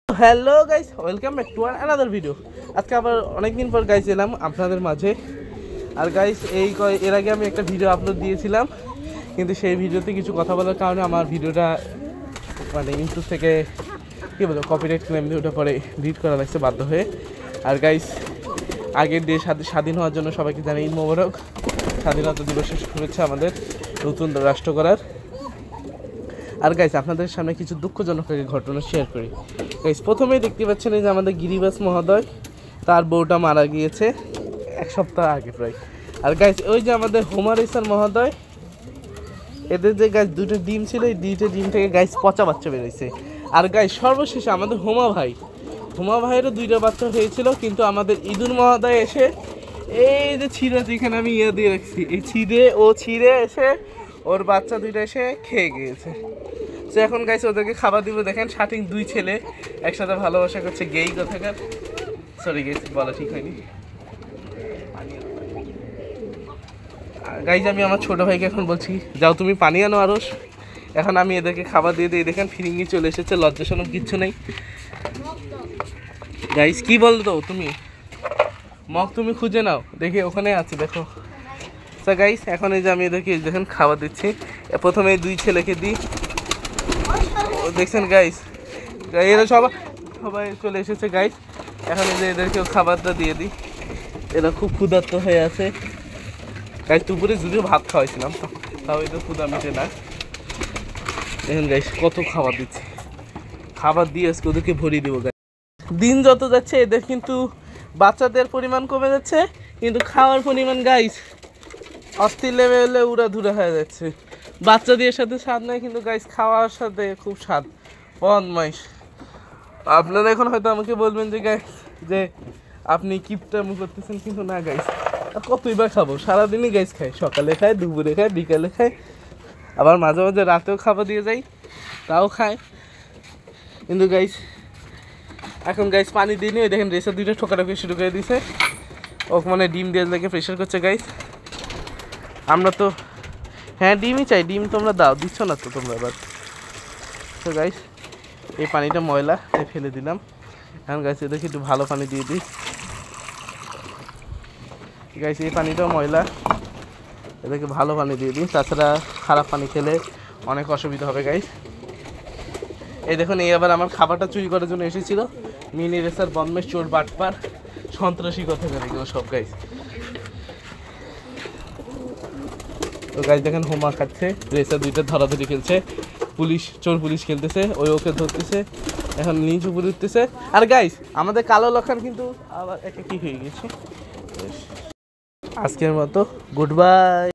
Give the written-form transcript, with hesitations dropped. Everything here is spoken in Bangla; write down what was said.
Hello guys, welcome back to another video. আজকে আবার অনেকদিন পর গাইস এলাম আপনাদের মাঝে। আর গাইস এর আগে আমি একটা ভিডিও আপলোড দিয়েছিলাম, কিন্তু সেই ভিডিওতে কিছু কথা বলার কারণে আমার ভিডিওটা মানে ইউটিউব থেকে কী বলবো কপিরাইট ক্লেম দিয়ে ওটা পরে ডিলিট করা লাগছে বাধ্য হয়ে। আর গাইস আগের দেশ স্বাধীন হওয়ার জন্য সবাইকে জানাই ঈদ মোবারক, স্বাধীনতা দিবসের শুভেচ্ছা আমাদের নতুন রাষ্ট্র করার। আর গাইস আপনাদের সামনে কিছু দুঃখজনক ঘটনা শেয়ার করি। গাইস প্রথমেই দেখতে পাচ্ছেন এই যে আমাদের গিরিবাস মহোদয়, তার বউটা মারা গিয়েছে এক সপ্তাহ আগে প্রায়। আর গাইস ওই যে আমাদের হোমার ইসার মহোদয়, এদের যে গাইস দুটো ডিম ছিল, এই দুটো ডিম থেকে গাইস পচা বাচ্চা বেরোইছে। আর গাইস সর্বশেষে আমাদের হোমা ভাইয়েরও দুইটা বাচ্চা হয়েছিল, কিন্তু আমাদের ইদুর মহোদয় এসে এই যে ছিঁড়ে যেখানে আমি দিয়ে রাখছি, এই ছিঁড়ে এসে ওর বাচ্চা দুইটা এসে খেয়ে গিয়েছে। তো এখন গাইছে ওদেরকে খাবার দিব। দেখেন শাটিং দুই ছেলে একসাথে ভালোবাসা করছে, গেই কোথাকার। সরি গেস বলা ঠিক হয়নি। গাইজ আমি আমার ছোট ভাইকে এখন বলছি যাও তুমি পানি আনো আরো। এখন আমি এদেরকে খাবার দিয়ে দিই। দেখেন ফিরিঙ্গি চলে এসেছে, লজ্জাজনক কিচ্ছু নেই। গাইজ কি বলতো তুমি মগ তুমি খুঁজে নাও, দেখি ওখানে আছে দেখো। আচ্ছা গাইজ এখন এই যে আমি এদেরকে দেখেন খাবার দিচ্ছি। প্রথমে এই দুই ছেলেকে দিই, দেখছেন গাইস এরা সবাই চলে এসেছে গাইস। এখন এই যে এদেরকেও খাবারটা দিয়ে দিই, এরা খুব ক্ষুধার্ত হয়ে আছে গাইস। দুপুরে যদিও ভাত খাওয়াইছিলাম, তাও এদের ক্ষুধা মিটে না। দেখেন গাইস কত খাবার দিচ্ছি, খাবার দিয়ে আজকে ওদেরকে ভরিয়ে দেবো গাইস। দিন যত যাচ্ছে এদের কিন্তু বাচ্চাদের পরিমাণ কমে যাচ্ছে, কিন্তু খাওয়ার পরিমাণ গাইস অস্থির লেভেলে উড়াধুরা হয়ে যাচ্ছে। বাচ্চা দিয়ে সাথে স্বাদ নাই, কিন্তু গাইস খাওয়ার সাথে খুব স্বাদ বদমাইশ। আপনারা এখন হয়তো আমাকে বলবেন যে গাইস যে আপনি কিপটামি করতেছেন, কিন্তু না গাইস কতই বা খাবো, সারাদিনই গাইস খাই, সকালে খাই, দুপুরে খাই, বিকালে খাই, আবার মাঝে মাঝে রাতেও খাবার দিয়ে যাই, তাও খায়। কিন্তু গাইস এখন গাইস পানি দিয়ে নিয়ে দেখেন রেসার দুইটা ঠোকাটাকি শুরু করে দিয়েছে। ও মানে ডিম দিয়ে লেগে প্রেশার করছে গাইস। আমরা তো হ্যাঁ ডিমই চাই, ডিম তোমরা দাও, দিচ্ছ না তো তোমরা এবার। তো গাইস এই পানিটা ময়লা, তাই ফেলে দিলাম। এখন গাইস এদেরকে একটু ভালো পানি দিয়ে দিই। গাইস এই পানিটাও ময়লা, এদেরকে ভালো পানি দিয়ে দিই, তাছাড়া খারাপ পানি খেলে অনেক অসুবিধা হবে গাইস। এই দেখুন এই আবার আমার খাবারটা চুরি করার জন্য এসেছিল। মিনি রেসার বদমেশ চোর বাটপার সন্ত্রাসী কথা জানে এগুলো সব গাইস। তো গাইস দেখেন হোমা খাচ্ছে, রেসার দুইটা ধরাধরি খেলছে, চোর পুলিশ খেলতেছে, ওকে ধরতেছে, এখন নিচু উপরে উঠতেছে। আর গাইস আমাদের কালো লক্ষণ কিন্তু আবার একটা কি হয়ে গেছে। আজকের মতো গুড বাই।